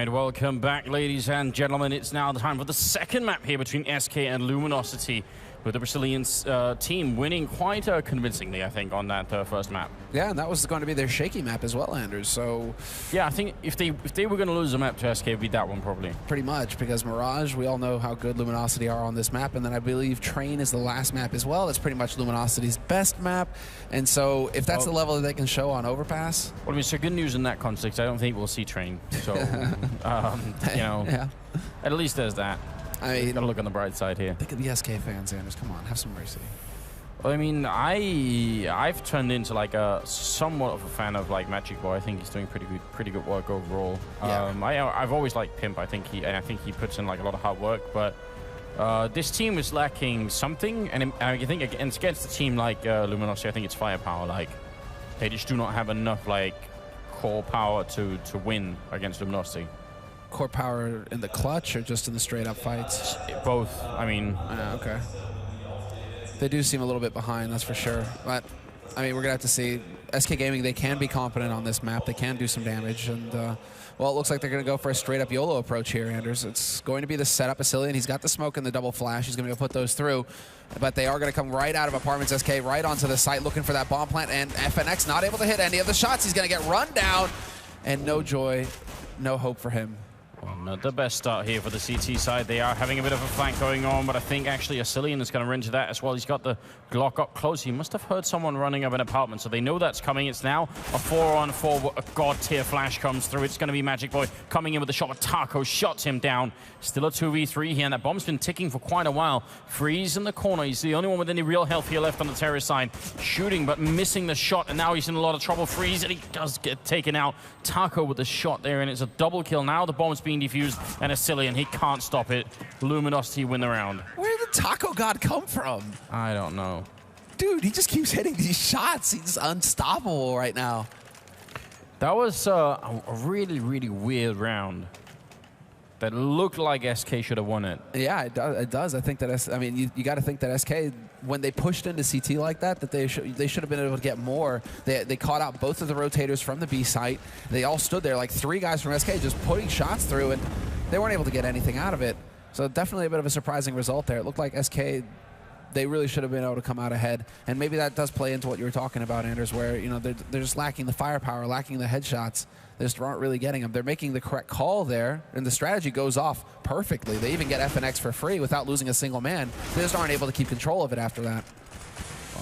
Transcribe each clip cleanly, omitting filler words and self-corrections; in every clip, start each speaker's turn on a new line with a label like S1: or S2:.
S1: right, welcome back, ladies and gentlemen. It's now the time for the second map here between SK and Luminosity, with the Brazilian team winning quite convincingly, I think, on that first map.
S2: Yeah, and that was going to be their shaky map as well, Anders. So
S1: yeah, I think if they were going to lose a map to SK, it'd be that one probably.
S2: Pretty much, because Mirage, we all know how good Luminosity are on this map, and then I believe Train is the last map as well. That's pretty much Luminosity's best map, and so if that's the level that they can show on Overpass.
S1: Well, I mean, so good news in that context. I don't think we'll see Train. So, you know,
S2: yeah.
S1: At least there's that.
S2: I mean,
S1: gotta look on the bright side here.
S2: Think of the SK fans, Anders. Come on, have some mercy.
S1: Well, I mean, I've turned into like a somewhat of a fan of like Magic Boy. I think he's doing pretty good work overall.
S2: Yeah.
S1: I've always liked Pimp. I think he puts in like a lot of hard work, but this team is lacking something. And I think against a team like Luminosity, I think it's firepower. Like they just do not have enough like core power to win against Luminosity.
S2: Core power in the clutch or just in the straight up fights?
S1: Both. I mean,
S2: okay. They do seem a little bit behind, that's for sure. But I mean, we're gonna have to see. SK Gaming, they can be competent on this map. They can do some damage, and well, it looks like they're gonna go for a straight up YOLO approach here, Anders. It's going to be the setup. Asilian, he's got the smoke and the double flash. He's gonna go put those through, but they are gonna come right out of Apartments SK, right onto the site, looking for that bomb plant. And FNX not able to hit any of the shots. He's gonna get run down, and no joy, no hope for him.
S1: Well, not the best start here for the CT side. They are having a bit of a flank going on, but I think actually Asilian is going to run into that as well. He's got the Glock up close. He must have heard someone running up an apartment, so they know that's coming. It's now a 4-on-4. A god-tier flash comes through. It's going to be Magic Boy coming in with a shot, but Taco shots him down. Still a 2v3 here, and that bomb's been ticking for quite a while. Freeze in the corner. He's the only one with any real health here left on the terrorist side. Shooting, but missing the shot, and now he's in a lot of trouble. Freeze, and he does get taken out. Taco with the shot there, and it's a double kill. Now the bomb's being defused, and Asilian, he can't stop it. Luminosity win the round.
S2: Where did the Taco God come from?
S1: I don't know.
S2: Dude, he just keeps hitting these shots. He's unstoppable right now.
S1: That was a really, really weird round. That looked like SK should have won it.
S2: Yeah, it does. I think that, I mean, you got to think that SK, when they pushed into CT like that, they should have been able to get more. They caught out both of the rotators from the B site. They all stood there, like 3 guys from SK just putting shots through, and they weren't able to get anything out of it. So definitely a bit of a surprising result there. It looked like SK, they really should have been able to come out ahead. And maybe that does play into what you were talking about, Anders, where, you know, they're just lacking the firepower, lacking the headshots. They just aren't really getting them. They're making the correct call there, and the strategy goes off perfectly. They even get FNX for free without losing a single man. They just aren't able to keep control of it after that.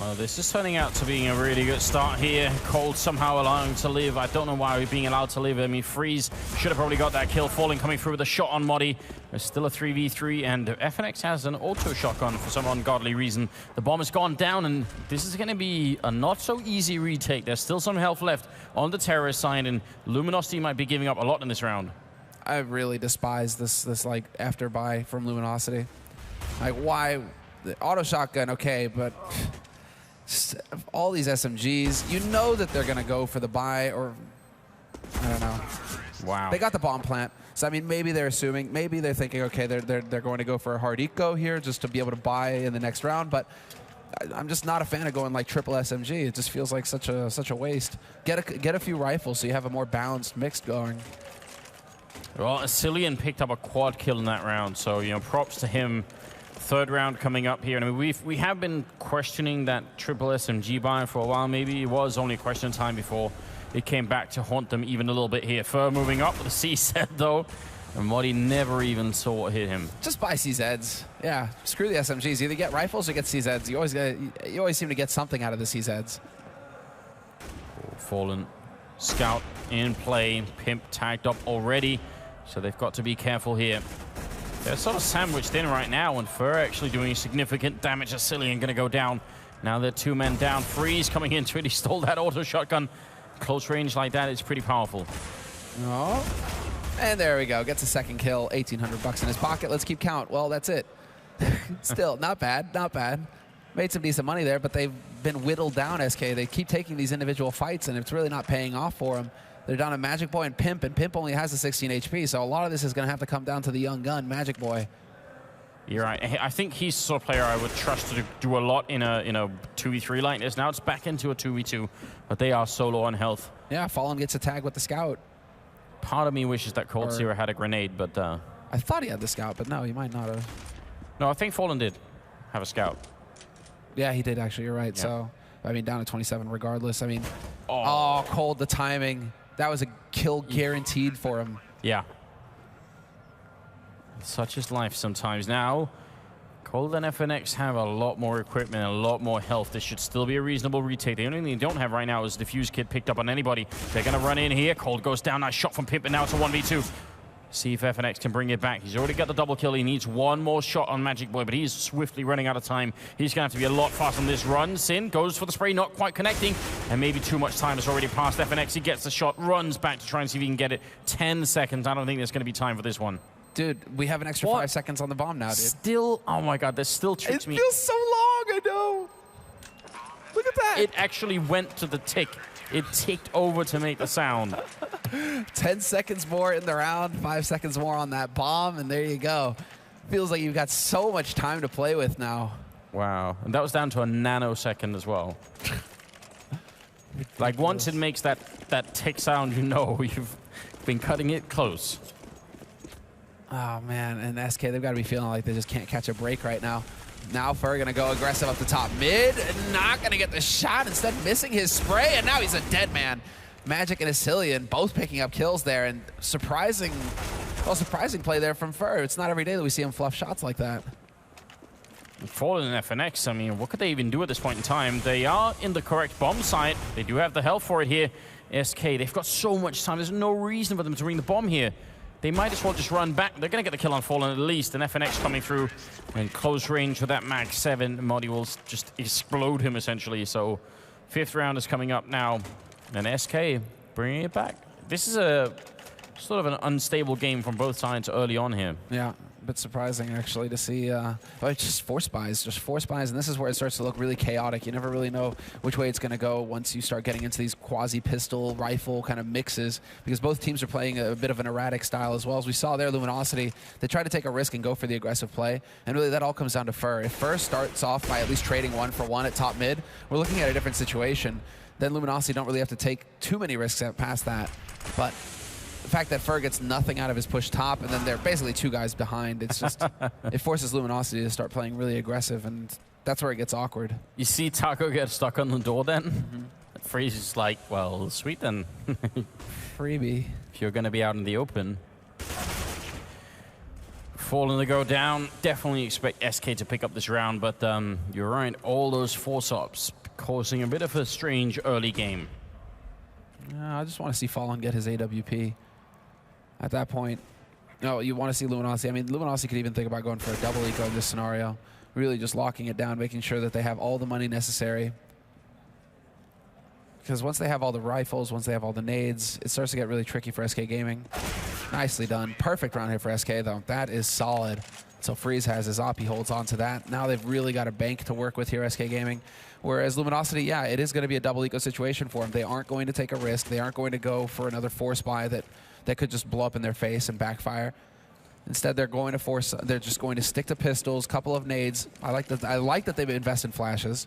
S1: Well, this is turning out to being a really good start here. Cold somehow allowing to live. I don't know why we're being allowed to live. I mean, Freeze should have probably got that kill. Falling coming through with a shot on Modi. There's still a 3v3, and FNX has an auto shotgun for some ungodly reason. The bomb has gone down, and this is going to be a not-so-easy retake. There's still some health left on the terrorist side, and Luminosity might be giving up a lot in this round.
S2: I really despise this like, after buy from Luminosity. Like, why? The auto shotgun, okay, but all these SMGs, you know that they're going to go for the buy, or I don't know.
S1: Wow.
S2: They got the bomb plant. So, I mean, maybe they're assuming, maybe they're thinking, okay, they're going to go for a hard eco here just to be able to buy in the next round. But I'm just not a fan of going like triple SMG. It just feels like such a waste. Get a few rifles so you have a more balanced mix going.
S1: Well, Asilian picked up a quad kill in that round, so, you know, props to him. Third round coming up here, and I mean, we have been questioning that triple SMG buy for a while. Maybe it was only a question of time before it came back to haunt them even a little bit here. Fur moving up with a CZ though, and Modi never even saw what hit him.
S2: Just buy CZs. Yeah, screw the SMGs. Either get rifles or get CZs. You always seem to get something out of the CZs.
S1: Fallen scout in play. Pimp tagged up already, so they've got to be careful here. They're sort of sandwiched in right now, and Fur actually doing significant damage. Asilian going to go down. Now they're 2 men down. Freeze coming into it. He stole that auto shotgun. Close range like that is pretty powerful.
S2: Oh, and there we go. Gets a second kill. 1,800 bucks in his pocket. Let's keep count. Well, that's it. Still, not bad. Not bad. Made some decent money there, but they've been whittled down, SK. They keep taking these individual fights, and it's really not paying off for them. They're down to Magic Boy and Pimp only has a 16 HP, so a lot of this is going to have to come down to the young gun, Magic Boy.
S1: You're right. I think he's the sort of player I would trust to do a lot in a 2v3 like this. Now it's back into a 2v2, but they are so low on health.
S2: Yeah, Fallen gets a tag with the scout.
S1: Part of me wishes that Cold Zero had a grenade, but...
S2: I thought he had the scout, but no, he might not have.
S1: No, I think Fallen did have a scout.
S2: Yeah, he did actually. You're right. Yeah. So, I mean, down to 27 regardless. I mean, oh, Cold, the timing. That was a kill guaranteed for him.
S1: Yeah. Such is life sometimes. Now, Cold and FNX have a lot more equipment, a lot more health. This should still be a reasonable retake. The only thing they don't have right now is the Fuse Kit picked up on anybody. They're going to run in here. Cold goes down. Nice shot from Pimp, and now it's a 1v2. See if FNX can bring it back. He's already got the double kill. He needs one more shot on Magic Boy, but he's swiftly running out of time. He's going to have to be a lot faster on this run. Sin goes for the spray, not quite connecting, and maybe too much time has already passed FNX. He gets the shot, runs back to try and see if he can get it. 10 seconds. I don't think there's going to be time for this one.
S2: Dude, we have an extra 5 seconds on the bomb now, dude.
S1: Still, oh my God, this still tricks me.
S2: It feels so long, I know. Look at that.
S1: It actually went to the tick. It ticked over to make the sound.
S2: 10 seconds more in the round, 5 seconds more on that bomb, and there you go. Feels like you've got so much time to play with now.
S1: Wow, and that was down to a nanosecond as well. Like once it makes that tick sound, you know you've been cutting it close.
S2: Oh man, and SK, they've got to be feeling like they just can't catch a break right now. Now Fur gonna go aggressive up the top mid, not gonna get the shot, instead missing his spray, and now he's a dead man. Magic and Asilian both picking up kills there, and surprising play there from Fur. It's not every day that we see him fluff shots like that.
S1: Fallen and FNX, I mean, what could they even do at this point in time? They are in the correct bomb site. They do have the health for it here. SK, they've got so much time. There's no reason for them to bring the bomb here. They might as well just run back. They're going to get the kill on Fallen at least, and FNX coming through in close range with that Mag 7. Modi will just explode him, essentially. So 5th round is coming up now, and SK bringing it back. This is a sort of an unstable game from both sides early on here. Yeah.
S2: A bit surprising, actually, to see it's just 4 spies, and this is where it starts to look really chaotic. You never really know which way it's going to go once you start getting into these quasi-pistol, rifle kind of mixes, because both teams are playing a bit of an erratic style as well. As we saw there, Luminosity, they try to take a risk and go for the aggressive play, and really that all comes down to Fur. If Fur starts off by at least trading 1 for 1 at top mid, we're looking at a different situation. Then Luminosity don't really have to take too many risks past that, but the fact that Fur gets nothing out of his push top, and then they're basically 2 guys behind, it's just, it forces Luminosity to start playing really aggressive, and that's where it gets awkward.
S1: You see Taco get stuck on the door then? Freeze is like, well, sweet then.
S2: Freebie.
S1: If you're going to be out in the open. Fallen to go down. Definitely expect SK to pick up this round, but you're right, all those force-ups causing a bit of a strange early game.
S2: I just want to see Fallen get his AWP. At that point, no, you want to see Luminosity. I mean, Luminosity could even think about going for a double eco in this scenario. Really just locking it down, making sure that they have all the money necessary. Because once they have all the rifles, once they have all the nades, it starts to get really tricky for SK Gaming. Nicely done. Perfect round here for SK, though. That is solid. So Freeze has his op. He holds on to that. Now they've really got a bank to work with here, SK Gaming. Whereas Luminosity, yeah, it is going to be a double eco situation for them. They aren't going to take a risk. They aren't going to go for another 4 spy that could just blow up in their face and backfire. Instead, they're going to they're just going to stick to pistols, couple of nades. I like that they've invested in flashes.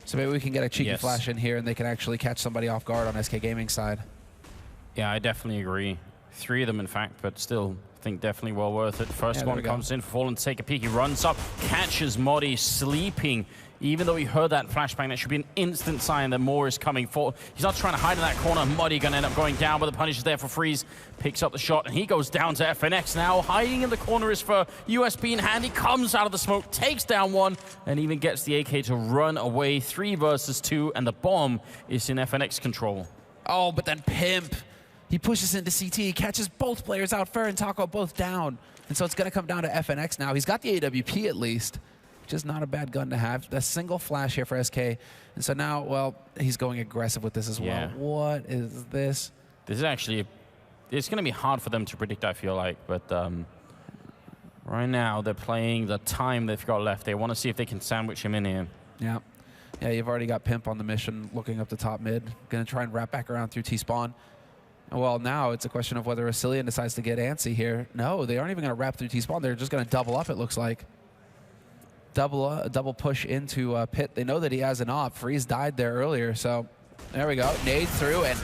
S2: So maybe we can get a cheeky flash in here and they can actually catch somebody off guard on SK Gaming's side.
S1: Yeah, I definitely agree. 3 of them, in fact, but still think definitely well worth it. First one comes in for Fallen to take a peek. He runs up, catches Modi sleeping. Even though he heard that flashbang, that should be an instant sign that more is coming. He's not trying to hide in that corner. Modi gonna end up going down, but the punish is there for Freeze. Picks up the shot, and he goes down to FNX now. Hiding in the corner is for USB in hand. He comes out of the smoke, takes down 1, and even gets the AK to run away. 3 versus 2, and the bomb is in FNX control.
S2: Oh, but then Pimp. He pushes into CT, catches both players out, Fur and Taco both down. And so it's going to come down to FNX now. He's got the AWP at least, which is not a bad gun to have. A single flash here for SK. And so now, well, he's going aggressive with this as well. What is this?
S1: This is actually, it's going to be hard for them to predict, I feel like. But right now, they're playing the time they've got left. They want to see if they can sandwich him in here.
S2: Yeah. Yeah, you've already got Pimp on the mission, looking up the top mid. Going to try and wrap back around through T-spawn. Well, now it's a question of whether Asilian decides to get antsy here. No, they aren't even going to wrap through T-spawn. They're just going to double up, it looks like. Double push into Pit. They know that he has an op. Freeze died there earlier, so there we go. Nade through, and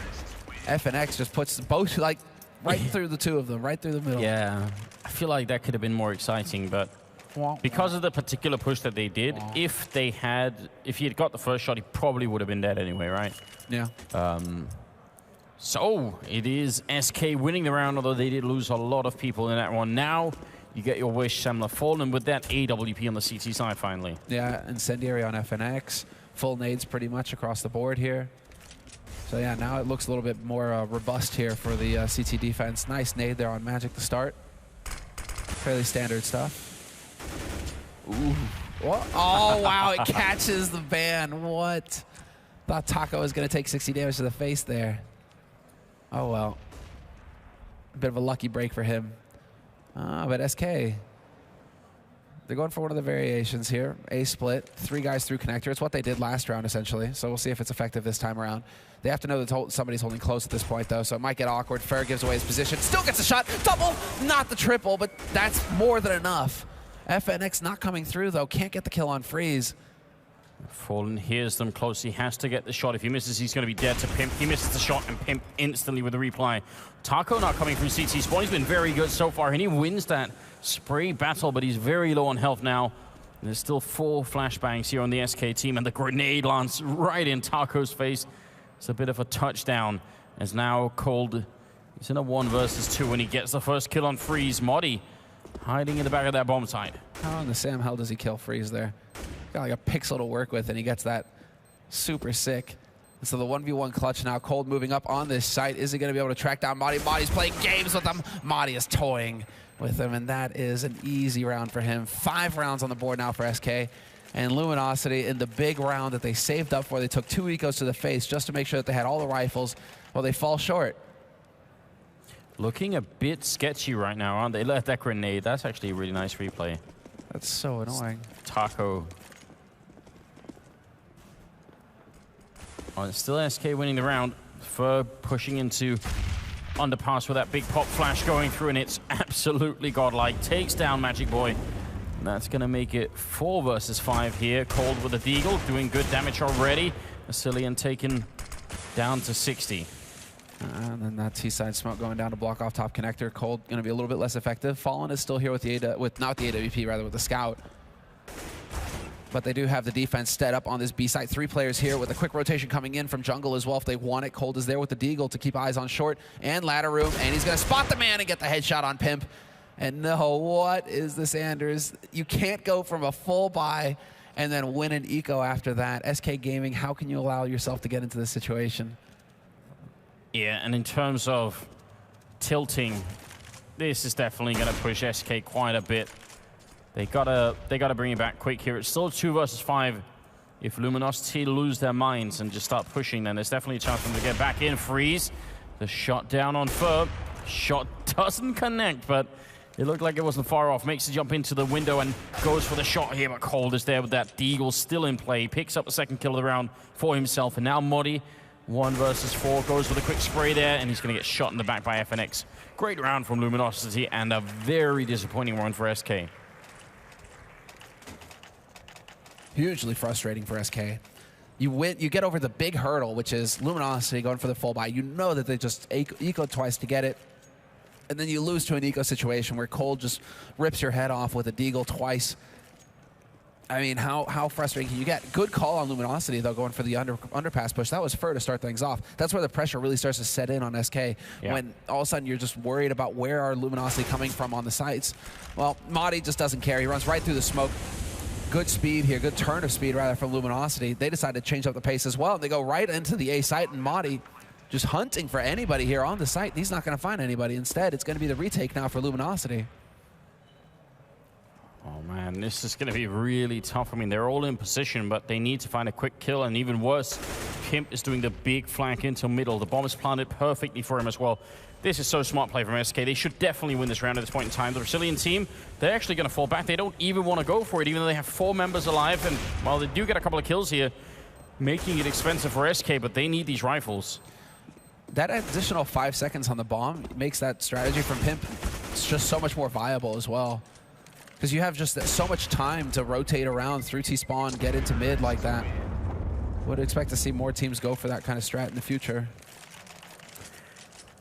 S2: FNX just puts both, like, right through the two of them, right through the middle.
S1: Yeah, I feel like that could have been more exciting, but because of the particular push that they did, if he had got the first shot, he probably would have been dead anyway, right?
S2: Yeah.
S1: So it is SK winning the round, although they did lose a lot of people in that one. Now you get your wish, Semler falling with that AWP on the CT side finally.
S2: Yeah, Incendiary on FNX. Full nades pretty much across the board here. So yeah, now it looks a little bit more robust here for the CT defense. Nice nade there on Magic to start. Fairly standard stuff. Ooh. What? Oh, wow, it catches the ban. What? Thought Taco was going to take 60 damage to the face there. Oh, well. A bit of a lucky break for him. But SK, they're going for one of the variations here. A split, 3 guys through connector. It's what they did last round, essentially. So we'll see if it's effective this time around. They have to know that somebody's holding close at this point, though, so it might get awkward. Fair gives away his position. Still gets a shot. Double, not the triple, but that's more than enough. FNX not coming through, though. Can't get the kill on Freeze.
S1: Fallen hears them close. He has to get the shot. If he misses, he's going to be dead to Pimp. He misses the shot, and Pimp instantly with the reply. Taco not coming through CT spawn. He's been very good so far, and he wins that spray battle, but he's very low on health now. And there's still 4 flashbangs here on the SK team, and the grenade lands right in Taco's face. It's a bit of a touchdown, as now Cold is in a 1 versus 2 when he gets the first kill on Freeze. Modi hiding in the back of that bomb site.
S2: How in the Sam hell does he kill Freeze there? Got like a pixel to work with, and he gets that super sick. And so the 1v1 clutch now. Cold moving up on this site. Is he going to be able to track down Modi? Modi's playing games with him. Modi is toying with him, and that is an easy round for him. 5 rounds on the board now for SK. And Luminosity in the big round that they saved up for. They took 2 ecos to the face just to make sure that they had all the rifles. Well, they fall short.
S1: Looking a bit sketchy right now, aren't they? Let that grenade. That's actually a really nice replay.
S2: That's so annoying.
S1: Taco. Oh, it's still SK winning the round. Fur pushing into underpass with that big pop flash going through, and it's absolutely godlike. Takes down Magic Boy. And that's going to make it 4 versus 5 here. Cold with the Deagle, doing good damage already. Asilian taken down to 60.
S2: And then that T-side smoke going down to block off top connector. Cold going to be a little bit less effective. Fallen is still here with the not the AWP, rather with the Scout. But they do have the defense set up on this B site. 3 players here with a quick rotation coming in from jungle as well if they want it. Cold is there with the Deagle to keep eyes on short and ladder room. And he's going to spot the man and get the headshot on Pimp. And no, what is this, Anders? You can't go from a full buy and then win an eco after that. SK Gaming, how can you allow yourself to get into this situation?
S1: Yeah, and in terms of tilting, this is definitely going to push SK quite a bit. They gotta bring it back quick here. It's still 2 versus 5. If Luminosity lose their minds and just start pushing, then there's definitely a chance for them to get back in. Freeze. The shot down on Fur. Shot doesn't connect, but it looked like it wasn't far off. Makes the jump into the window and goes for the shot here, but Cold is there with that Deagle still in play. Picks up the 2nd kill of the round for himself, and now Modi, 1 versus 4, goes with a quick spray there, and he's going to get shot in the back by FNX. Great round from Luminosity, and a very disappointing one for SK.
S2: Hugely frustrating for SK. You win, you get over the big hurdle, which is Luminosity going for the full buy. You know that they just eco twice to get it. And then you lose to an eco situation where Cold just rips your head off with a Deagle twice. I mean, how frustrating can you get? Good call on Luminosity, though, going for the underpass push. That was Fur to start things off. That's where the pressure really starts to set in on SK, when all of a sudden you're just worried about where are Luminosity coming from on the sites. Well, Modi just doesn't care. He runs right through the smoke. Good speed here, good turn of speed, rather, from Luminosity. They decide to change up the pace as well. They go right into the A site, and Modi just hunting for anybody here on the site. He's not going to find anybody. Instead, it's going to be the retake now for Luminosity.
S1: Oh man, this is going to be really tough. I mean, they're all in position, but they need to find a quick kill, and even worse, Pimp is doing the big flank into middle. The bomb is planted perfectly for him as well. This is so smart play from SK. They should definitely win this round at this point in time. The Brazilian team, they're actually going to fall back. They don't even want to go for it, even though they have 4 members alive. And while they do get a couple of kills here, making it expensive for SK, but they need these rifles.
S2: That additional 5 seconds on the bomb makes that strategy from Pimp just so much more viable as well. Because you have just so much time to rotate around through T-spawn, get into mid like that. Would expect to see more teams go for that kind of strat in the future.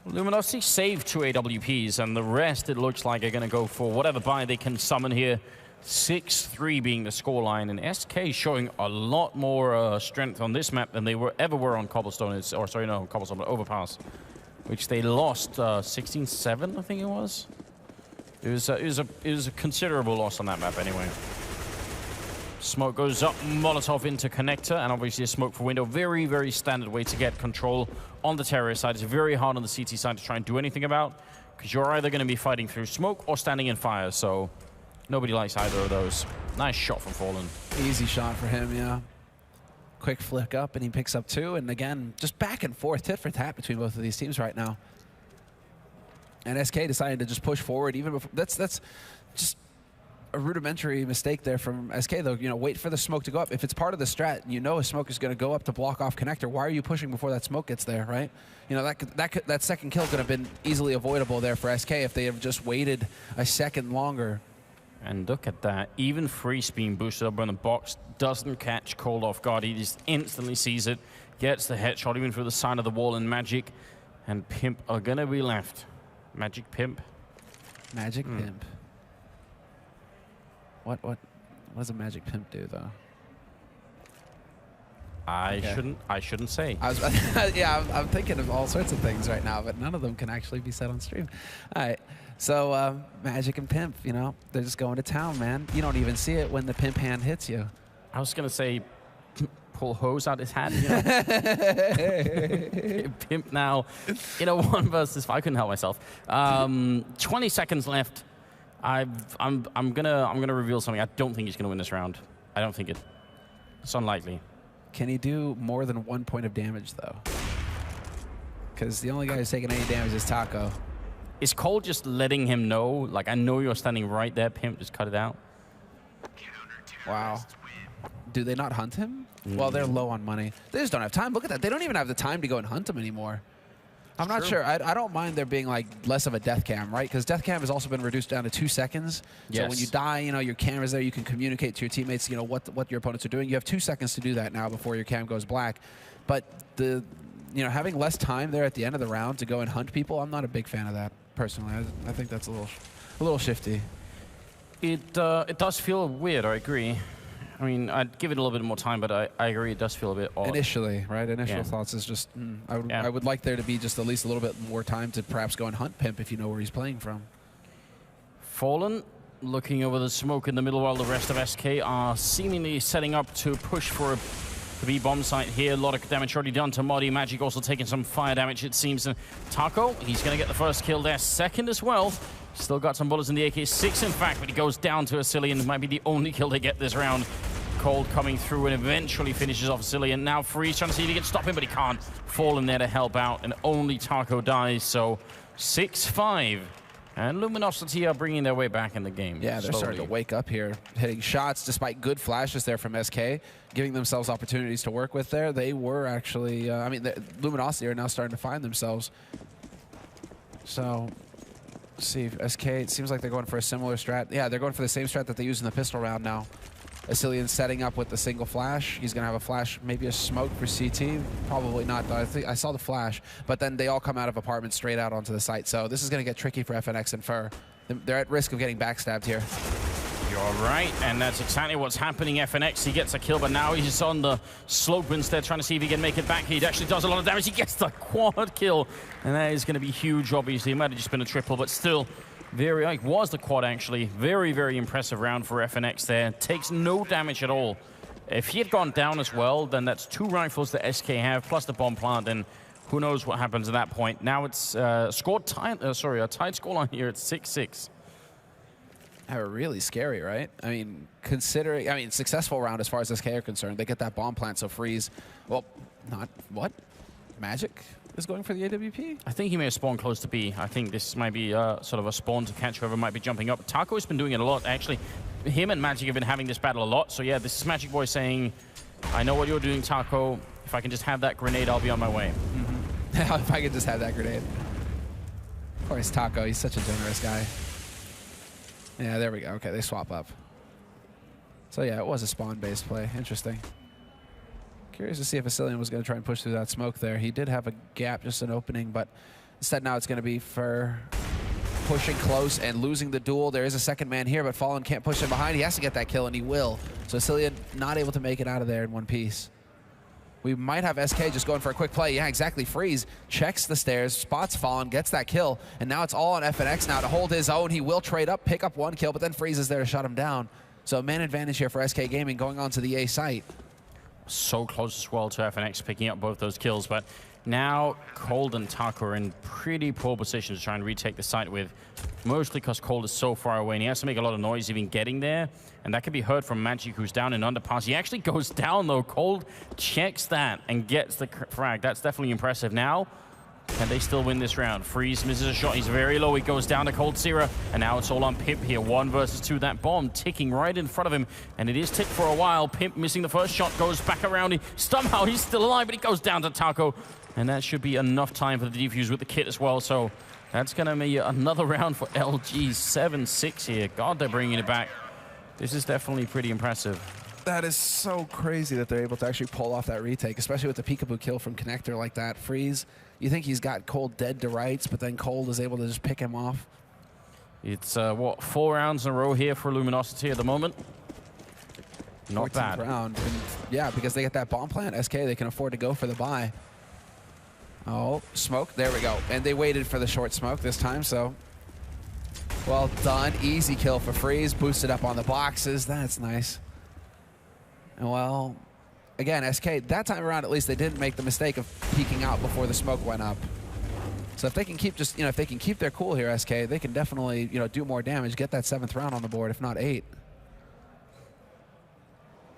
S1: Luminosity saved 2 AWPs, and the rest, it looks like, are going to go for whatever buy they can summon here. 6-3 being the scoreline, and SK showing a lot more strength on this map than they ever were on Cobblestone, or sorry, no, Cobblestone, but Overpass, which they lost 16-7, I think it was. It was a considerable loss on that map anyway. Smoke goes up, Molotov into connector, and obviously a smoke for window. Very, very standard way to get control on the terrorist side. It's very hard on the CT side to try and do anything about, because you're either going to be fighting through smoke or standing in fire, so nobody likes either of those. Nice shot from Fallen.
S2: Easy shot for him, yeah. Quick flick up, and he picks up 2, and again, just back and forth, tit for tat between both of these teams right now. And SK decided to just push forward even before. That's just a rudimentary mistake there from SK, though. You know, wait for the smoke to go up. If it's part of the strat, you know a smoke is going to go up to block off connector. Why are you pushing before that smoke gets there, right? You know, that second kill could have been easily avoidable there for SK if they have just waited a second longer.
S1: And look at that. Even Freeze being boosted up on the box doesn't catch Cold off guard. He just instantly sees it, gets the headshot even through the side of the wall, and Magic and Pimp are going to be left. Magic Pimp.
S2: Magic Pimp. What does a Magic Pimp do, though?
S1: I shouldn't say.
S2: Yeah, I'm thinking of all sorts of things right now, but none of them can actually be said on stream. All right, so Magic and Pimp, you know, they're just going to town, man. You don't even see it when the Pimp hand hits you.
S1: I was gonna say, pull hose out his hand. You know? Pimp now, you know, 1 versus 5. I couldn't help myself. 20 seconds left. I'm gonna reveal something. I don't think he's gonna win this round. I don't think it's unlikely.
S2: Can he do more than 1 point of damage, though? Because the only guy who's taking any damage is Taco.
S1: Is Cole just letting him know, like, I know you're standing right there, Pimp, just cut it out?
S2: Wow. Do they not hunt him? Well, they're low on money. They just don't have time. Look at that. They don't even have the time to go and hunt him anymore. I'm not sure. I don't mind there being like less of a death cam, right? Because death cam has also been reduced down to 2 seconds.
S1: Yes.
S2: So when you die, you know, your camera's there. You can communicate to your teammates, you know, what your opponents are doing. You have 2 seconds to do that now before your cam goes black. But you know, having less time there at the end of the round to go and hunt people, I'm not a big fan of that personally. I think that's a little shifty.
S1: It does feel weird. I agree. I mean, I'd give it a little bit more time, but I agree it does feel a bit odd.
S2: Initially, right? Initial thoughts is just, I would like there to be just at least a little bit more time to perhaps go and hunt Pimp if you know where he's playing from.
S1: Fallen looking over the smoke in the middle while the rest of SK are seemingly setting up to push for the B-bomb site here. A lot of damage already done to Modi. Magic also taking some fire damage, it seems. And Taco, he's going to get the first kill there. Second as well. Still got some bullets in the AK-6, in fact, but he goes down to Asilian. Might be the only kill they get this round. Cold coming through and eventually finishes off Asilian. Now Freeze trying to see if he can stop him, but he can't. Fallen there to help out, and only Taco dies. So 6-5. And Luminosity are bringing their way back in the game.
S2: Yeah, they're starting to wake up here, hitting shots despite good flashes there from SK, giving themselves opportunities to work with there. They were actually, I mean, Luminosity are now starting to find themselves. So, let's see, SK, it seems like they're going for a similar strat. Yeah, they're going for the same strat that they used in the pistol round now. Asilian setting up with the single flash. He's going to have a flash, maybe a smoke for CT. Probably not, though. I think I saw the flash. But then they all come out of apartments straight out onto the site. So this is going to get tricky for FNX and Fur. They're at risk of getting backstabbed here.
S1: You're right, and that's exactly what's happening. FNX, he gets a kill, but now he's on the slope instead, trying to see if he can make it back. He actually does a lot of damage. He gets the quad kill, and that is going to be huge, obviously. It might have just been a triple, but still... it was the quad, actually. Very, very impressive round for FNX there. Takes no damage at all. If he had gone down as well, then that's 2 rifles that SK have, plus the bomb plant, and who knows what happens at that point. Now it's a tied scoreline here at 6-6.
S2: Really scary, right? I mean, successful round as far as SK are concerned. They get that bomb plant, so Freeze, well, not, what? Magic is going for the AWP?
S1: I think he may have spawned close to B. I think this might be sort of a spawn to catch whoever might be jumping up. Taco's been doing it a lot, actually. Him and Magic have been having this battle a lot. So yeah, this is Magic Boy saying, I know what you're doing, Taco. If I can just have that grenade, I'll be on my way.
S2: If I could just have that grenade. Of course, Taco, he's such a generous guy. Yeah, there we go. Okay, they swap up. So yeah, it was a spawn-based play. Interesting. Curious to see if Asilian was going to try and push through that smoke there. He did have a gap, just an opening, but Instead, now it's going to be for pushing close and losing the duel. There is a second man here, but Fallen can't push him behind. He has to get that kill, and he will. So Cillian not able to make it out of there in one piece. We might have SK just going for a quick play. Yeah, exactly. Freeze checks the stairs, spots Fallen, gets that kill, and now it's all on FNX now to hold his own. He will trade up, pick up one kill, but then Freeze is there to shut him down. So man advantage here for SK Gaming going on to the A site.
S1: So close as well to FNX picking up both those kills, but now Cold and Taco are in pretty poor positions to try and retake the site with, mostly because Cold is so far away and he has to make a lot of noise even getting there, and that can be heard from Magic, who's down in underpass. He actually goes down though. Cold checks that and gets the frag. That's definitely impressive. Now, can they still win this round? Freeze misses a shot. He's very low. He goes down to Cold Zero, and now it's all on Pimp here. 1 versus 2. That bomb ticking right in front of him, and it is ticked for a while. Pimp missing the first shot, goes back around. Somehow he's still alive, but he goes down to Taco, and that should be enough time for the defuse with the kit as well. So that's going to be another round for LG. 7-6 here. God, they're bringing it back. This is definitely pretty impressive.
S2: That is so crazy that they're able to actually pull off that retake, especially with the peekaboo kill from Connector like that. Freeze, you think he's got Cold dead to rights, but then Cold is able to just pick him off.
S1: It's, what, 4 rounds in a row here for Luminosity at the moment? Not bad.
S2: Round. And yeah, because they get that bomb plant, SK, they can afford to go for the buy. Oh, smoke, there we go. And they waited for the short smoke this time, so well done. Easy kill for Freeze, boosted up on the boxes. That's nice. And well, again, SK, that time around at least they didn't make the mistake of peeking out before the smoke went up. So if they can keep if they can keep their cool here, SK, they can definitely, do more damage, get that 7th round on the board, if not 8.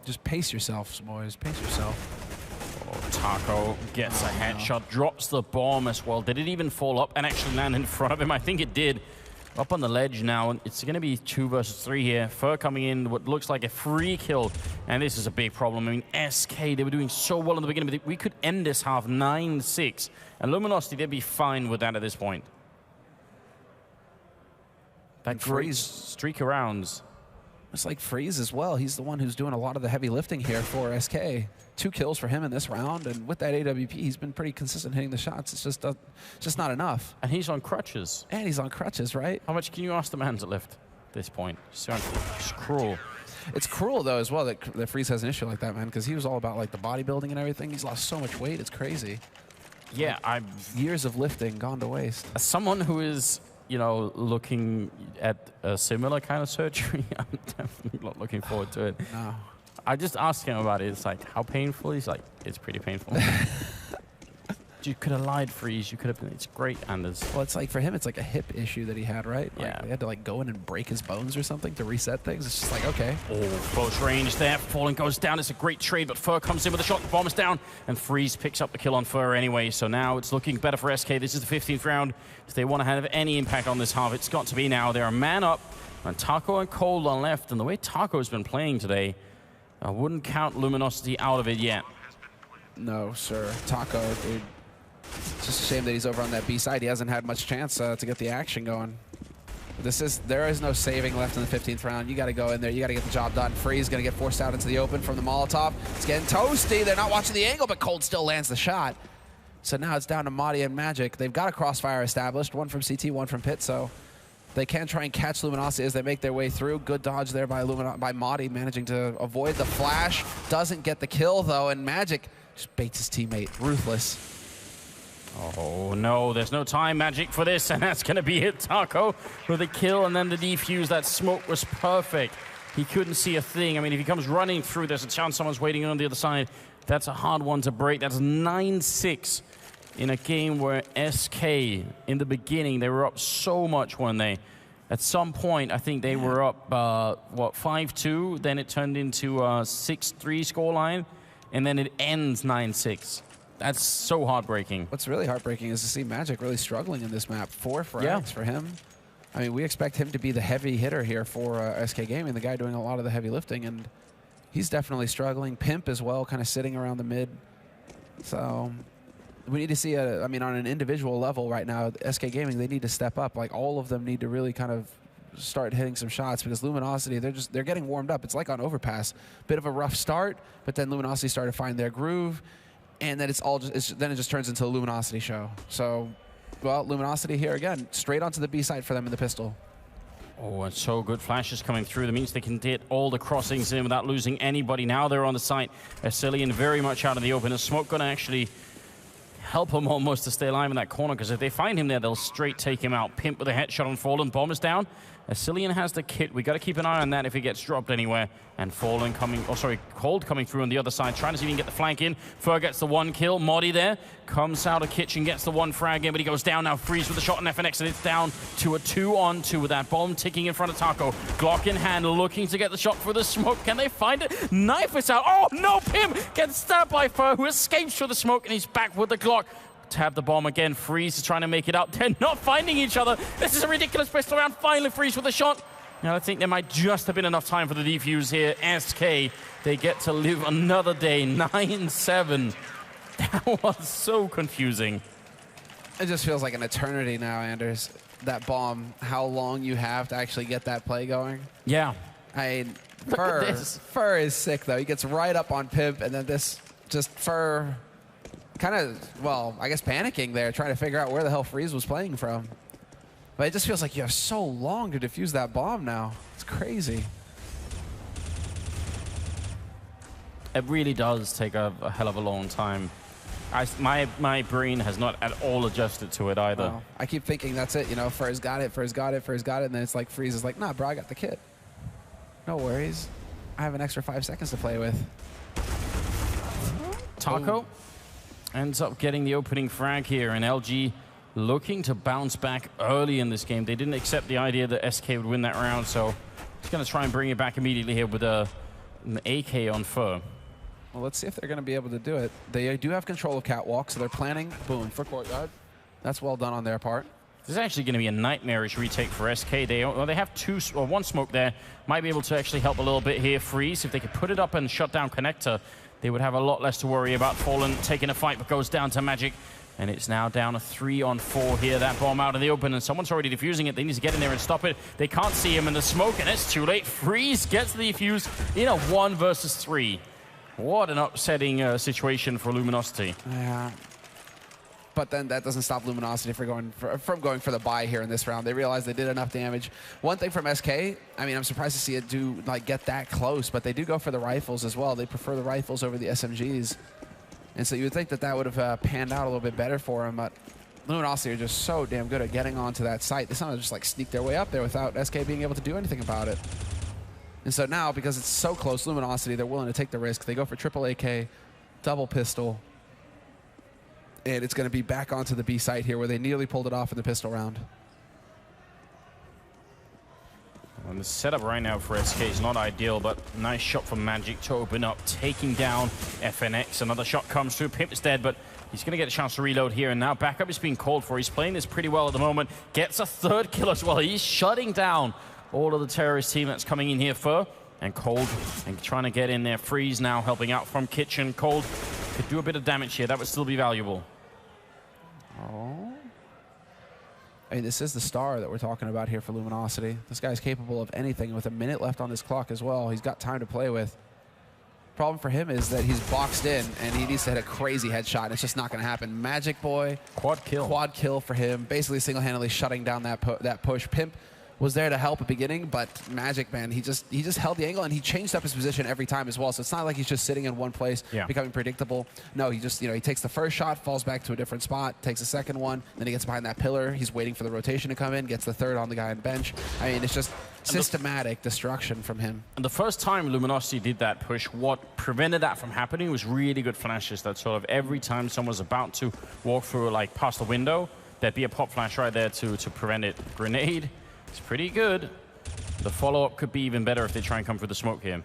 S2: Just pace yourselves, boys, pace yourself.
S1: Oh, Taco gets a headshot, drops the bomb as well. Did it even fall up and actually land in front of him? I think it did. Up on the ledge now, and it's going to be 2 versus 3 here. Fur coming in, what looks like a free kill, and this is a big problem. I mean, SK, they were doing so well in the beginning, but we could end this half 9-6, and Luminosity, they'd be fine with that at this point. That great streak of rounds.
S2: It's like Freeze as well. He's the one who's doing a lot of the heavy lifting here for SK. 2 kills for him in this round, and with that AWP, he's been pretty consistent hitting the shots. It's just not enough.
S1: And he's on crutches.
S2: And he's on crutches, right?
S1: How much can you ask the man to lift at this point? It's cruel.
S2: It's cruel, though, as well, that Freeze has an issue like that, man, because he was all about, like, the bodybuilding and everything. He's lost so much weight. It's crazy.
S1: Yeah,
S2: years of lifting gone to waste.
S1: As someone who is, looking at a similar kind of surgery, I'm definitely not looking forward to it.
S2: No.
S1: I just asked him about it. It's like, how painful? He's like, it's pretty painful. You could have lied, Freeze. You could have been. It's great, Anders.
S2: Well, it's like for him, it's like a hip issue that he had, right?
S1: Yeah.
S2: Like they had to like go in and break his bones or something to reset things. It's just like, okay.
S1: Oh, close range there. Fallen goes down. It's a great trade, but Fur comes in with a shot. The bomb is down, and Freeze picks up the kill on Fur anyway. So now it's looking better for SK. This is the 15th round. If they want to have any impact on this half, it's got to be now. They're a man up, and Taco and Cold on left. And the way Taco's been playing today, I wouldn't count Luminosity out of it yet.
S2: No, sir. Taco, dude. It's just a shame that he's over on that B side. He hasn't had much chance to get the action going. There is no saving left in the 15th round. You got to go in there. You got to get the job done. Freeze going to get forced out into the open from the Molotov. It's getting toasty. They're not watching the angle, but Cold still lands the shot. So now it's down to Madi and Magic. They've got a crossfire established, one from CT, one from Pit, so they can try and catch Luminosity as they make their way through. Good dodge there by Madi, managing to avoid the flash. Doesn't get the kill, though, and Magic just baits his teammate. Ruthless.
S1: Oh, no, there's no time, Magic, for this, and that's going to be it. Taco with a kill, and then the defuse. That smoke was perfect. He couldn't see a thing. I mean, if he comes running through, there's a chance someone's waiting on the other side. That's a hard one to break. That's 9-6 in a game where SK, in the beginning, they were up so much, weren't they? At some point, I think they were up, 5-2. Then it turned into a 6-3 scoreline, and then it ends 9-6. That's so heartbreaking.
S2: What's really heartbreaking is to see Magic really struggling in this map. 4 frags for him. I mean, we expect him to be the heavy hitter here for SK Gaming, the guy doing a lot of the heavy lifting, and he's definitely struggling. Pimp as well, kind of sitting around the mid. So we need to see, I mean, on an individual level right now, SK Gaming, they need to step up. Like, all of them need to really kind of start hitting some shots, because Luminosity, they're getting warmed up. It's like on Overpass. Bit of a rough start, but then Luminosity started to find their groove. And then then it just turns into a Luminosity show. So well, Luminosity here again, straight onto the B side for them in the pistol.
S1: Oh, and so good flashes coming through. That means they can get all the crossings in without losing anybody. Now they're on the site. Asilian very much out in the open. Is Smoke going to actually help him almost to stay alive in that corner? Because if they find him there, they'll straight take him out. Pimp with a headshot on Fallen. Bomb is down. Asilian has the kit. We got to keep an eye on that if he gets dropped anywhere. And Fallen coming, oh sorry, Cold coming through on the other side, trying to see if he can get the flank in. Fur gets the one kill. Modi there comes out of kitchen, gets the one frag in, but he goes down now. Freeze with the shot on FNX, and it's down to a 2-on-2 with that bomb ticking in front of Taco. Glock in hand, looking to get the shot for the smoke. Can they find it? Knife is out. Oh no, Pim gets stabbed by Fur, who escapes through the smoke, and he's back with the Glock. Tab the bomb again. Freeze is trying to make it up. They're not finding each other. This is a ridiculous pistol round. Finally, Freeze with the shot. Now, I think there might just have been enough time for the defuse here. SK, they get to live another day. 9-7. That was so confusing.
S2: It just feels like an eternity now, Anders. That bomb, how long you have to actually get that play going.
S1: Yeah.
S2: I mean, Fur is sick, though. He gets right up on Pimp, and then this just Fur kind of, well, I guess panicking there, trying to figure out where the hell Freeze was playing from. But it just feels like you have so long to defuse that bomb now. It's crazy.
S1: It really does take a hell of a long time. My brain has not at all adjusted to it either.
S2: Well, I keep thinking that's it. You know, Fur's got it, Fur's got it, Fur's got it. And then it's like Freeze is like, nah, bro, I got the kit. No worries. I have an extra 5 seconds to play with.
S1: Taco ends up getting the opening frag here, and LG looking to bounce back early in this game. They didn't accept the idea that SK would win that round, so he's going to try and bring it back immediately here with an AK on Fur.
S2: Well, let's see if they're going to be able to do it. They do have control of Catwalk, so they're planning, boom, for Courtyard. That's well done on their part.
S1: This is actually going to be a nightmarish retake for SK. They have one smoke there. Might be able to actually help a little bit here. Freeze, if they could put it up and shut down Connector, they would have a lot less to worry about. Fallen taking a fight, but goes down to Magic. And it's now down a 3-on-4 here. That bomb out in the open, and someone's already defusing it. They need to get in there and stop it. They can't see him in the smoke, and it's too late. Freeze gets the defuse in a 1 versus 3. What an upsetting situation for Luminosity.
S2: Yeah. But then that doesn't stop Luminosity from going for the buy here in this round. They realized they did enough damage. One thing from SK, I mean, I'm surprised to see it get that close, but they do go for the rifles as well. They prefer the rifles over the SMGs. And so you would think that that would have panned out a little bit better for him, but Luminosity are just so damn good at getting onto that site. They somehow just like sneak their way up there without SK being able to do anything about it. And so now, because it's so close, Luminosity, they're willing to take the risk. They go for triple AK, double pistol, and it's going to be back onto the B site here where they nearly pulled it off in the pistol round.
S1: And the setup right now for SK is not ideal, but nice shot from Magic to open up, taking down FNX. Another shot comes through. Pimp is dead, but he's going to get a chance to reload here. And now backup is being called for. He's playing this pretty well at the moment. Gets a 3rd kill as well. He's shutting down all of the terrorist team that's coming in here. Fur and Cold and trying to get in there. Freeze now helping out from kitchen. Cold could do a bit of damage here. That would still be valuable.
S2: Oh. I mean, this is the star that we're talking about here for Luminosity. This guy's capable of anything with a minute left on his clock as well. He's got time to play with. Problem for him is that he's boxed in, and he needs to hit a crazy headshot, and it's just not going to happen. Magic Boy.
S1: Quad kill.
S2: Quad kill for him. Basically single-handedly shutting down that push. Pimp was there to help at the beginning, but Magic, man, he just held the angle, and he changed up his position every time as well. So it's not like he's just sitting in one place, becoming predictable. No, he just, he takes the first shot, falls back to a different spot, takes the second one, then he gets behind that pillar. He's waiting for the rotation to come in, gets the 3rd on the guy on the bench. I mean, it's just systematic destruction from him. And
S1: the first time Luminosity did that push, what prevented that from happening was really good flashes. That sort of every time someone was about to walk through, like past the window, there'd be a pop flash right there to prevent it. Grenade. It's pretty good. The follow-up could be even better if they try and come through the smoke here.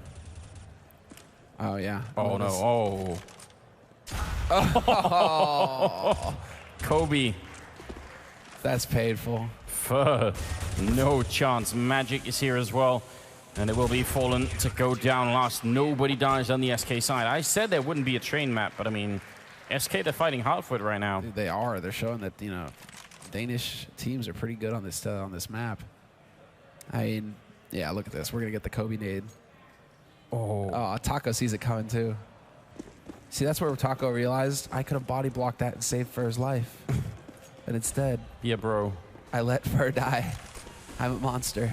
S2: Oh, yeah.
S1: Oh, no. Oh. Kobe.
S2: That's painful.
S1: Fur. No chance. Magic is here as well. And it will be Fallen to go down last. Nobody dies on the SK side. I said there wouldn't be a train map, but I mean, SK, they're fighting hard for it right now.
S2: They are. They're showing that, Danish teams are pretty good on this map. I mean, yeah, look at this. We're going to get the Kobe nade. Oh, Taco sees it coming too. See, that's where Taco realized I could have body blocked that and saved for his life. And instead,
S1: yeah, bro.
S2: I let Fur die. I'm a monster.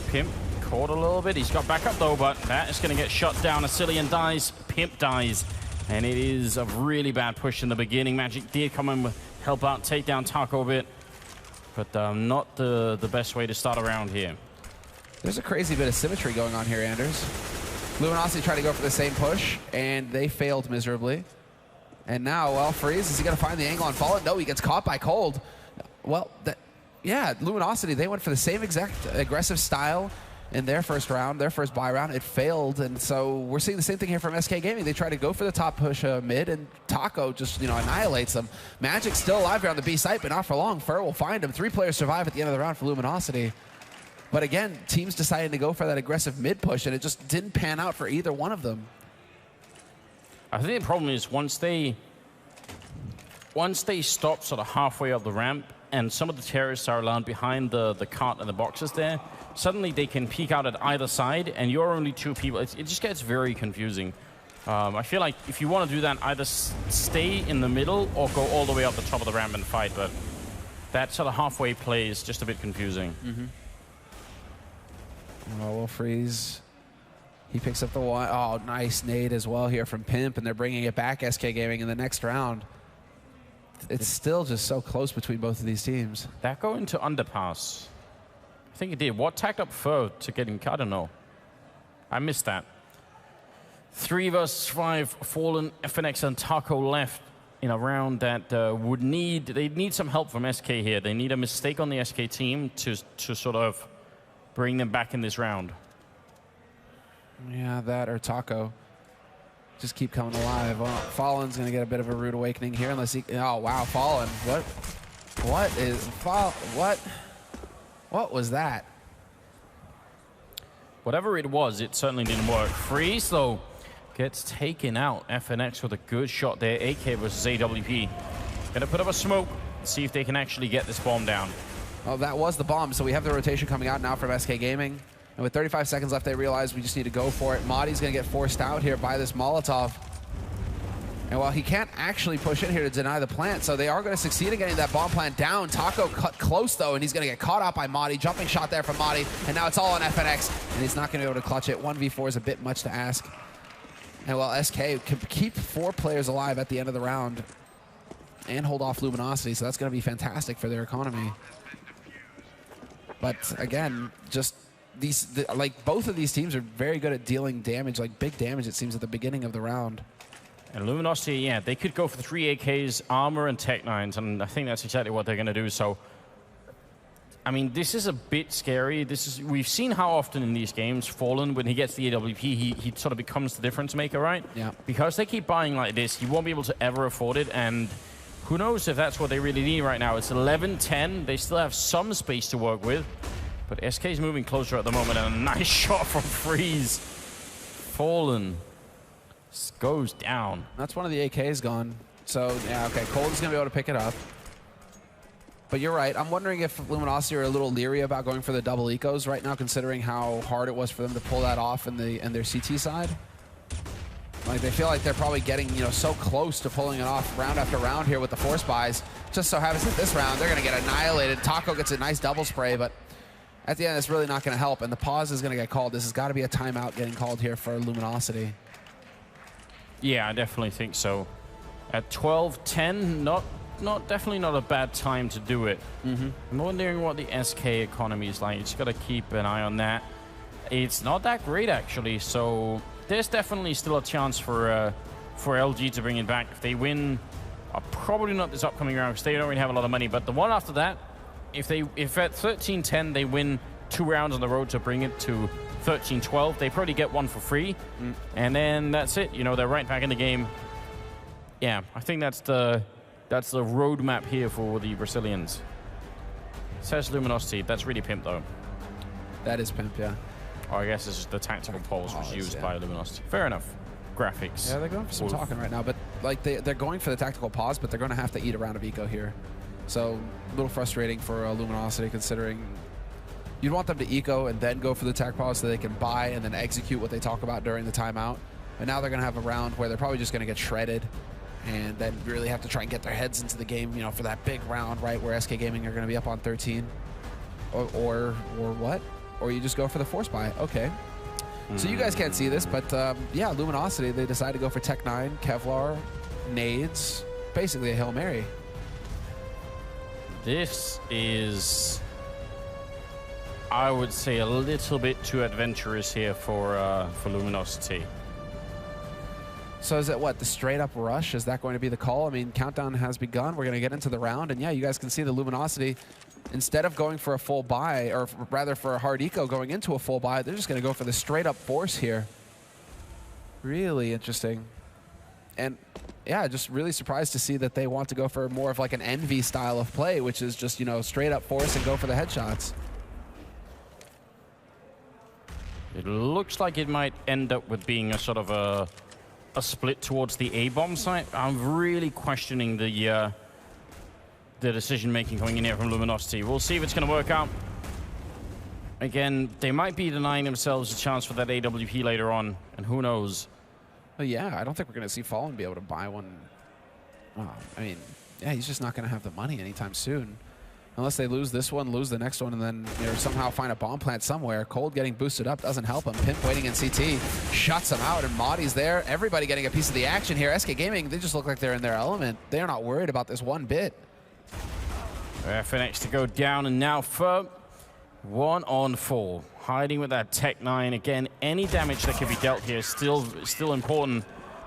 S1: Pimp caught a little bit. He's got back up though, but that is going to get shut down. Asilian dies. Pimp dies. And it is a really bad push in the beginning. Magic did come in with help out, take down Taco a bit. But not the best way to start a round here.
S2: There's a crazy bit of symmetry going on here, Anders. Luminosity tried to go for the same push, and they failed miserably. And now, well, Freeze, is he going to find the angle on Fallen? No, he gets caught by Cold. Well, yeah, Luminosity, they went for the same exact aggressive style in their first round, their first buy round. It failed, and so we're seeing the same thing here from SK Gaming. They try to go for the top push mid, and Taco just, annihilates them. Magic's still alive here on the B site, but not for long. Fur will find him. 3 players survive at the end of the round for Luminosity. But again, teams decided to go for that aggressive mid push, and it just didn't pan out for either one of them.
S1: I think the problem is once they stop sort of halfway up the ramp, and some of the terrorists are allowed behind the cart and the boxes there, suddenly they can peek out at either side, and you're only 2 people. It just gets very confusing. I feel like if you want to do that, either stay in the middle or go all the way up the top of the ramp and fight, but that sort of halfway play is just a bit confusing.
S2: Mm-hmm. Oh, well, Freeze. He picks up the one. Oh, nice nade as well here from Pimp, and they're bringing it back, SK Gaming, in the next round. It's still just so close between both of these teams.
S1: That go into underpass. I think it did. What tagged up Fur to getting, I don't know. I missed that. 3 versus 5, Fallen, FNX, and Taco left in a round that they need some help from SK here. They need a mistake on the SK team to sort of bring them back in this round.
S2: Yeah, that or Taco. Just keep coming alive. Well, Fallen's going to get a bit of a rude awakening here unless he... Oh, wow, Fallen. What was that?
S1: Whatever it was, it certainly didn't work. Freeze, though, gets taken out. FNX with a good shot there. AK versus AWP. Going to put up a smoke, see if they can actually get this bomb down.
S2: Oh, that was the bomb. So we have the rotation coming out now from SK Gaming. And with 35 seconds left, they realize we just need to go for it. Madi's going to get forced out here by this Molotov. And while he can't actually push in here to deny the plant, so they are going to succeed in getting that bomb plant down. Taco cut close, though, and he's going to get caught out by Madi. Jumping shot there from Madi, and now it's all on FNX, and he's not going to be able to clutch it. 1v4 is a bit much to ask. And while SK can keep 4 players alive at the end of the round and hold off Luminosity, so that's going to be fantastic for their economy. But again, just... both of these teams are very good at dealing damage, like big damage, it seems, at the beginning of the round.
S1: And Luminosity, yeah, they could go for 3 AKs, armor, and Tech 9s, and I think that's exactly what they're going to do. So, I mean, this is a bit scary. We've seen how often in these games, Fallen, when he gets the AWP, he sort of becomes the difference maker, right?
S2: Yeah.
S1: Because they keep buying like this, he won't be able to ever afford it, and who knows if that's what they really need right now. It's 11-10. They still have some space to work with. But SK is moving closer at the moment, and a nice shot from Freeze. Fallen goes down.
S2: That's one of the AKs gone. So, yeah, okay, Cold is going to be able to pick it up. But you're right. I'm wondering if Luminosity are a little leery about going for the double ecos right now, considering how hard it was for them to pull that off in their CT side. Like, they feel like they're probably getting, so close to pulling it off round after round here with the force buys. Just so happens that this round, they're going to get annihilated. Taco gets a nice double spray, but at the end, it's really not going to help, and the pause is going to get called. This has got to be a timeout getting called here for Luminosity.
S1: Yeah, I definitely think so. At 12-10, definitely not a bad time to do it.
S2: Mm-hmm.
S1: I'm wondering what the SK economy is like. You just got to keep an eye on that. It's not that great, actually, so there's definitely still a chance for LG to bring it back. If they win, probably not this upcoming round, because they don't really have a lot of money, but the one after that, if at 13-10 they win 2 rounds on the road to bring it to 13-12, they probably get 1 for free, and then that's it. They're right back in the game. Yeah, I think that's the roadmap here for the Brazilians. Says Luminosity. That's really Pimp, though.
S2: That is Pimp, yeah.
S1: Oh, I guess it's just the tactical pulse was used by Luminosity. Fair enough. Graphics.
S2: Yeah, they're going for some talking right now, but they're going for the tactical pause, but they're going to have to eat a round of eco here. So a little frustrating for Luminosity, considering you'd want them to eco and then go for the tac pause so they can buy and then execute what they talk about during the timeout. But now they're going to have a round where they're probably just going to get shredded. and then really have to try and get their heads into the game, you know, for that big round, right, where SK Gaming are going to be up on 13. Or what? Or you just go for the force buy. Okay. So you guys can't see this, but yeah, Luminosity, they decided to go for Tech 9, Kevlar, nades, basically a Hail Mary.
S1: This is, I would say, a little bit too adventurous here for Luminosity.
S2: So is it what, the straight up rush? Is that going to be the call? I mean, countdown has begun. We're going to get into the round, and yeah, you guys can see the Luminosity, instead of going for a full buy, or rather for a hard eco going into a full buy, they're just going to go for the straight up force here. Really interesting. And yeah, just really surprised to see that they want to go for more of like an Envy style of play, which is just, you know, straight up force and go for the headshots.
S1: It looks like it might end up with being a sort of a split towards the A-bomb site. I'm really questioning the decision-making coming in here from Luminosity. We'll see if it's going to work out. Again, they might be denying themselves a chance for that AWP later on, and who knows.
S2: Well, yeah, I don't think we're going to see Fallen be able to buy one. I mean, yeah, he's just not going to have the money anytime soon. Unless they lose this one, lose the next one, and then, you know, somehow find a bomb plant somewhere. Cold getting boosted up doesn't help him. Pimp waiting in CT, shuts him out, and Maudi's there. Everybody getting a piece of the action here. SK Gaming, they just look like they're in their element. They're not worried about this one bit.
S1: FNX to go down, and now for 1-on-4. Hiding with that Tech 9. Again, any damage that can be dealt here is still important,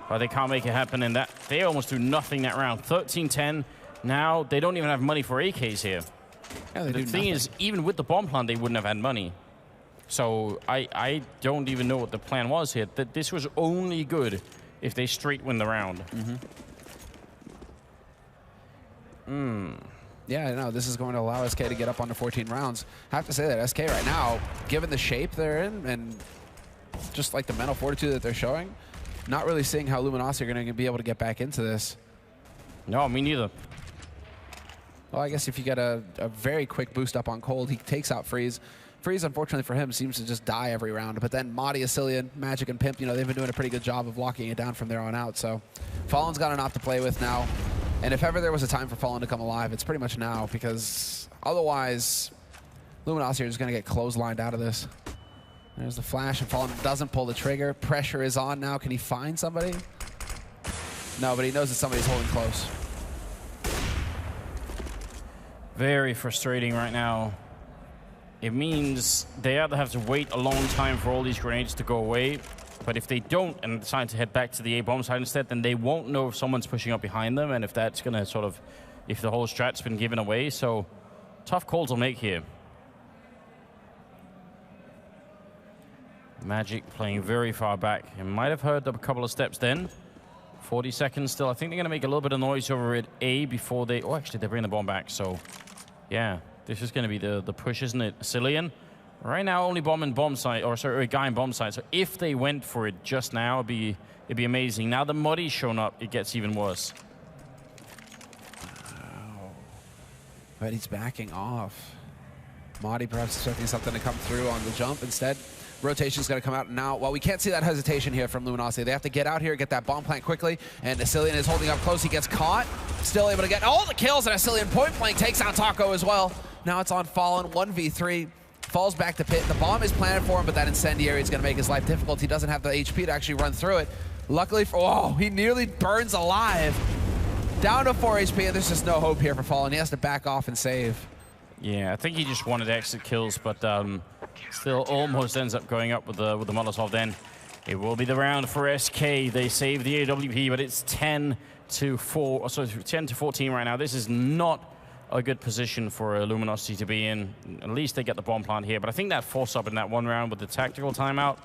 S1: but they can't make it happen, and that they almost do nothing that round. 13-10. Now they don't even have money for AKs here.
S2: Yeah,
S1: the thing is, even with the bomb plant, they wouldn't have had money. So I don't even know what the plan was here. That this was only good if they straight win the round.
S2: Yeah, I know. This is going to allow SK to get up onto 14 rounds. I have to say that SK right now, given the shape they're in and just like the mental fortitude that they're showing, not really seeing how Luminosity are going to be able to get back into this.
S1: No, me neither.
S2: Well, I guess if you get a very quick boost up on Cold, he takes out Freeze. Freeze, unfortunately for him, seems to just die every round. But then Maudi, Asilian, Magic, and Pimp, you know, they've been doing a pretty good job of locking it down from there on out. So Fallen's got an op to play with now. And if ever there was a time for Fallen to come alive, it's pretty much now, because otherwise, Luminosity are just going to get clotheslined out of this. There's the flash, and Fallen doesn't pull the trigger. Pressure is on now. Can he find somebody? No, but he knows that somebody's holding close.
S1: Very frustrating right now. It means they either have to wait a long time for all these grenades to go away, but if they don't and decide to head back to the A-bomb side instead, then they won't know if someone's pushing up behind them and if that's going to sort of, if the whole strat's been given away. So tough calls to make here. Magic playing very far back. You might have heard a couple of steps then. 40 seconds still. I think they're going to make a little bit of noise over at A before they... Oh, actually, they bring the bomb back. So, yeah, this is going to be the push, isn't it? Asilian. Right now, only bomb in bomb site, or sorry, a guy in bomb site. So if they went for it just now, it'd be amazing. Now the Muddy's shown up, it gets even worse.
S2: Wow. But he's backing off. Muddy perhaps expecting something to come through on the jump. Instead, rotation's going to come out now. Well, we can't see that hesitation here from Luminosity. They have to get out here, get that bomb plant quickly, and Asilian is holding up close. He gets caught. Still able to get all the kills, and Asilian point blank takes out Taco as well. Now it's on Fallen, 1v3. Falls back to pit. The bomb is planted for him, but that incendiary is going to make his life difficult. He doesn't have the HP to actually run through it. Luckily for... Oh, he nearly burns alive. Down to 4 HP, and there's just no hope here for Fallen. He has to back off and save.
S1: Yeah, I think he just wanted exit kills, but still almost ends up going up with the Molotov then. It will be the round for SK. They save the AWP, but it's 10 to 14 right now. This is not a good position for Luminosity to be in. At least they get the bomb plant here, but I think that force up in that one round with the tactical timeout,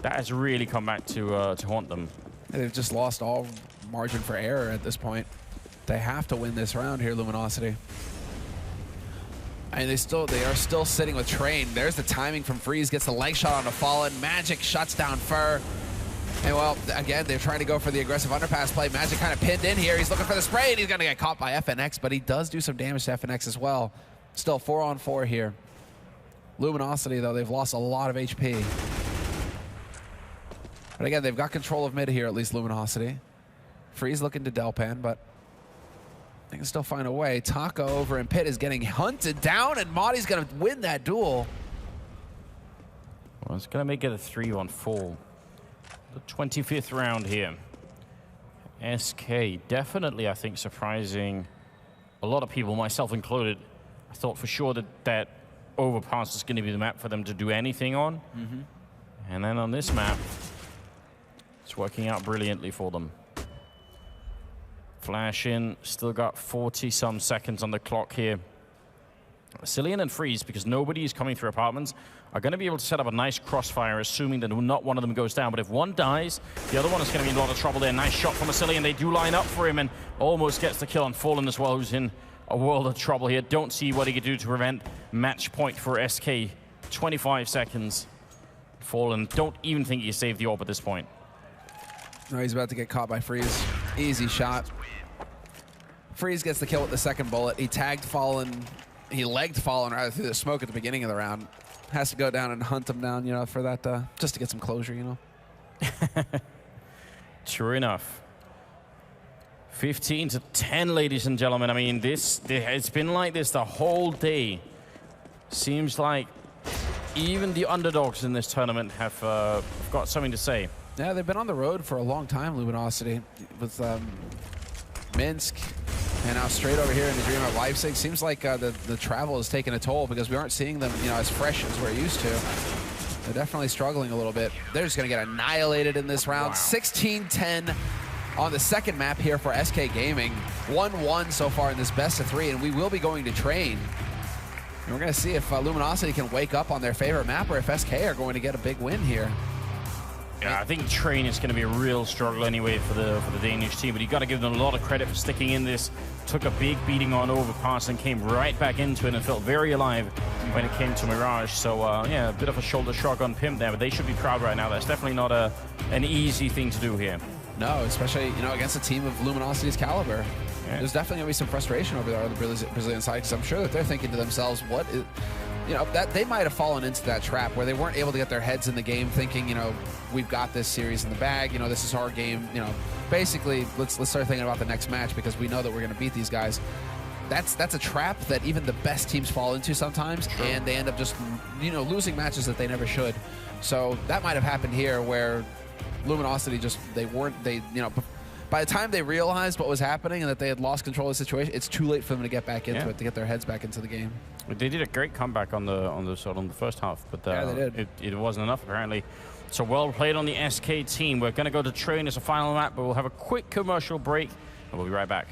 S1: that has really come back to haunt them.
S2: They've just lost all margin for error at this point. They have to win this round here, Luminosity. And they are still sitting with Train. There's the timing from Freeze, gets the leg shot on a Fallen. Magic shuts down Fur. And well, again, they're trying to go for the aggressive underpass play. Magic kind of pinned in here. He's looking for the spray, and he's going to get caught by FNX, but he does do some damage to FNX as well. Still 4-on-4 here. Luminosity, though, they've lost a lot of HP. But again, they've got control of mid here, at least Luminosity. Freeze looking to Delpan, but they can still find a way. Taco over and Pit is getting hunted down, and Madi's going to win that duel.
S1: Well, it's going to make it a 3-on-4. The 25th round here. SK definitely, I think, surprising a lot of people, myself included. I thought for sure that overpass is going to be the map for them to do anything on. And then on this map, it's working out brilliantly for them. Flash in, still got 40-some seconds on the clock here. Cillian and Freeze, because nobody is coming through apartments, are going to be able to set up a nice crossfire, assuming that not one of them goes down. But if one dies, the other one is going to be in a lot of trouble there. Nice shot from Cillian. They do line up for him and almost gets the kill on Fallen as well, who's in a world of trouble here. Don't see what he could do to prevent match point for SK. 25 seconds. Fallen, don't even think he saved the orb at this point.
S2: No, he's about to get caught by Freeze. Easy shot. Freeze gets the kill with the second bullet. He tagged Fallen. He legged Fallen right through the smoke at the beginning of the round. Has to go down and hunt him down, you know, for that, just to get some closure, you know.
S1: True enough. 15-10, ladies and gentlemen. I mean, it's been like this the whole day. Seems like even the underdogs in this tournament have got something to say.
S2: Yeah, they've been on the road for a long time, Luminosity, with Minsk, and now straight over here in the Dreamhack Leipzig. Seems like the travel is taking a toll because we aren't seeing them, you know, as fresh as we're used to. They're definitely struggling a little bit. They're just going to get annihilated in this round. Wow. 16-10 on the second map here for SK Gaming. 1-1 so far in this best of 3, and we will be going to train. And we're going to see if Luminosity can wake up on their favorite map or if SK are going to get a big win here.
S1: Yeah, I think Train is going to be a real struggle anyway for the Danish team, but you got to give them a lot of credit for sticking in this. Took a big beating on Overpass and came right back into it and felt very alive when it came to Mirage. So yeah, a bit of a shoulder shrug on Pimp there, but they should be proud right now. That's definitely not an easy thing to do here.
S2: No, especially, you know, against a team of Luminosity's caliber. Yeah. There's definitely going to be some frustration over there on the Brazilian side, because I'm sure that they're thinking to themselves, what is, you know, that they might have fallen into that trap where they weren't able to get their heads in the game, thinking, you know, we've got this series in the bag, you know, this is our game, you know, basically let's start thinking about the next match because we know that we're going to beat these guys. That's a trap that even the best teams fall into sometimes, and they end up just, you know, losing matches that they never should. So that might have happened here where Luminosity just, you know, by the time they realized what was happening and that they had lost control of the situation, it's too late for them to get back into it, to get their heads back into the game.
S1: They did a great comeback on the first half, but
S2: yeah, they did.
S1: It wasn't enough apparently. So well played on the SK team. We're going to go to train as a final map, but we'll have a quick commercial break and we'll be right back.